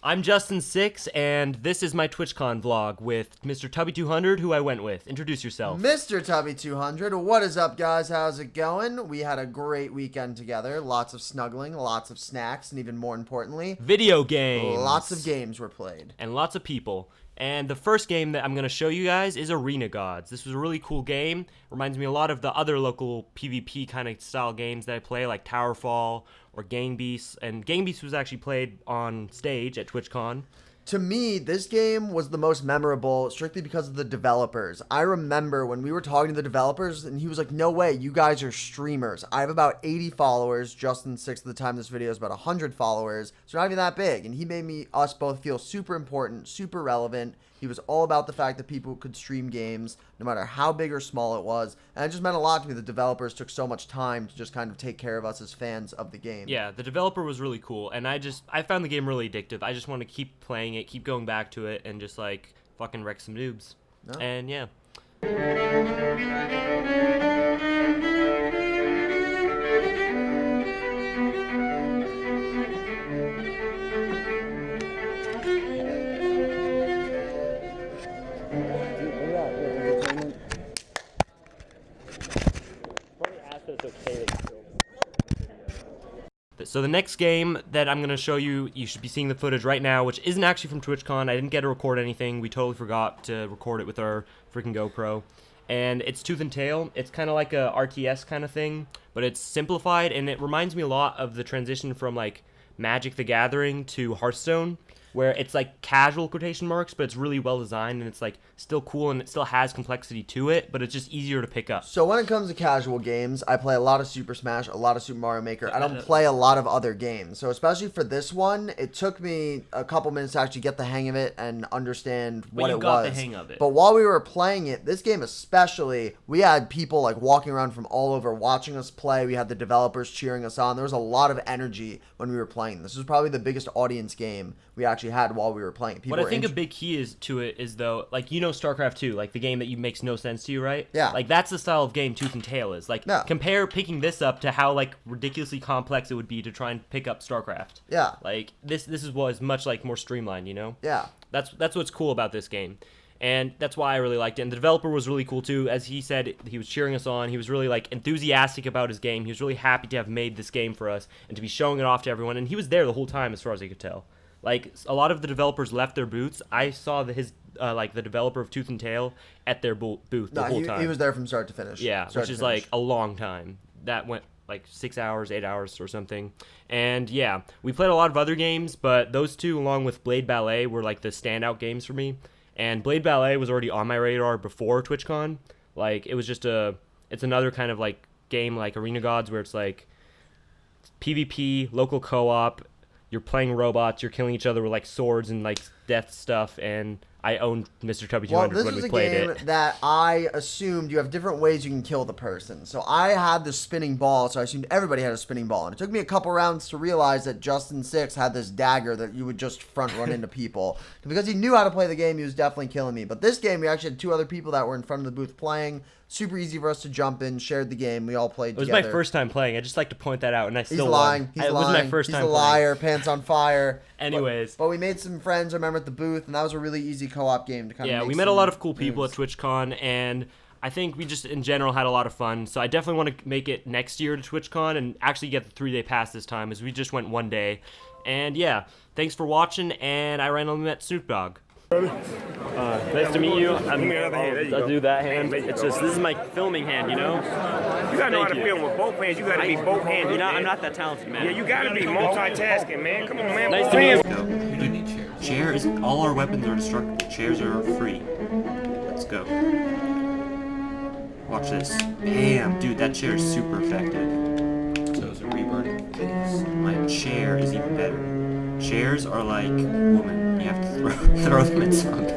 I'm Justin6, and this is my TwitchCon vlog with Mr. Tubby200, who I went with. Introduce yourself. Mr. Tubby200, what is up, guys? How's it going? We had a great weekend together. Lots of snuggling, lots of snacks, and even more importantly, Video games. lots of games were played. And lots of people. And the first game that I'm going to show you guys is Arena Gods. This was a really cool game. Reminds me a lot of the other local PvP kind of style games that I play, like Towerfall or Gang Beasts. And Gang Beasts was actually played on stage at TwitchCon. To me, this game was the most memorable strictly because of the developers. I remember when we were talking to the developers, and he was like, no way, you guys are streamers. I have about 80 followers. Justin6 at the time this video is about 100 followers. So not even that big. And he made us both feel super important, super relevant. He was all about the fact that people could stream games, no matter how big or small it was. And it just meant a lot to me. The developers took so much time to just kind of take care of us as fans of the game. Yeah, the developer was really cool, and I found the game really addictive. I just want to keep playing it, keep going back to it, and just like fucking wreck some noobs. No. And yeah. So the next game that I'm going to show you, you should be seeing the footage right now, which isn't actually from TwitchCon. I didn't get to record anything. We totally forgot to record it with our freaking GoPro. And it's Tooth and Tail. It's kind of like a RTS kind of thing, but it's simplified, and it reminds me a lot of the transition from like Magic the Gathering to Hearthstone, where it's like casual quotation marks, but it's really well designed, and it's like still cool, and it still has complexity to it, but it's just easier to pick up. So when it comes to casual games, I play a lot of Super Smash, a lot of Super Mario Maker. I don't play a lot of other games. So especially for this one, it took me a couple minutes to actually get the hang of it and understand what it was. But you got the hang of it. But while we were playing it, this game especially, we had people like walking around from all over watching us play. We had the developers cheering us on. There was a lot of energy when we were playing. This was probably the biggest audience game we actually had while we were playing. What I think a big key is to it is, though, like, you know StarCraft 2, like the game that makes no sense to you, right? Yeah. Like, that's the style of game Tooth and Tail is. Like, yeah. Compare picking this up to how, like, ridiculously complex it would be to try and pick up StarCraft. Yeah. Like, this was much, like, more streamlined, you know? Yeah. That's what's cool about this game. And that's why I really liked it. And the developer was really cool, too. As he said, he was cheering us on. He was really, like, enthusiastic about his game. He was really happy to have made this game for us and to be showing it off to everyone. And he was there the whole time, as far as I could tell. Like, a lot of the developers left their booths. I saw the developer of Tooth and Tail at their booth the whole time. He was there from start to finish. Yeah, which is like a long time. That went like 6 hours, 8 hours or something. And yeah, we played a lot of other games, but those two, along with Blade Ballet, were like the standout games for me. And Blade Ballet was already on my radar before TwitchCon. Like, it was just it's another kind of like game like Arena Gods, where it's like PvP, local co-op. You're playing robots, you're killing each other with like swords and like death stuff, and I owned Mr. Tubby200 when we played it. This was a game that I assumed you have different ways you can kill the person. So I had the spinning ball, so I assumed everybody had a spinning ball. And it took me a couple rounds to realize that Justin6 had this dagger that you would just front run into people. Because he knew how to play the game, he was definitely killing me. But this game, we actually had two other people that were in front of the booth playing. Super easy for us to jump in, shared the game, we all played together. It was my first time playing. I just like to point that out, and I still lying. won. He's it lying. was my first time He's a liar, pants on fire. Anyways. But we made some friends, I remember, at the booth, and that was a really easy co-op game to kind of make we met a lot of cool people at TwitchCon, and I think we just, in general, had a lot of fun. So I definitely want to make it next year to TwitchCon and actually get the 3-day pass this time, as we just went 1 day. And yeah, thanks for watching, and I randomly met Snoop Dogg. Nice to meet you. I'll do that hand. It's just, this is my filming hand, you know? You gotta know how to film with both hands. You gotta be both handed. I'm not that talented, man. Yeah, you gotta be multitasking, man. Come on, man. Nice to meet you. Go. We do need chairs. Chairs, all our weapons are destructible. Chairs are free. Let's go. Watch this. Bam! Dude, that chair is super effective. So is a reburning face. My chair is even better. Chairs are like women. You have to throw them at something.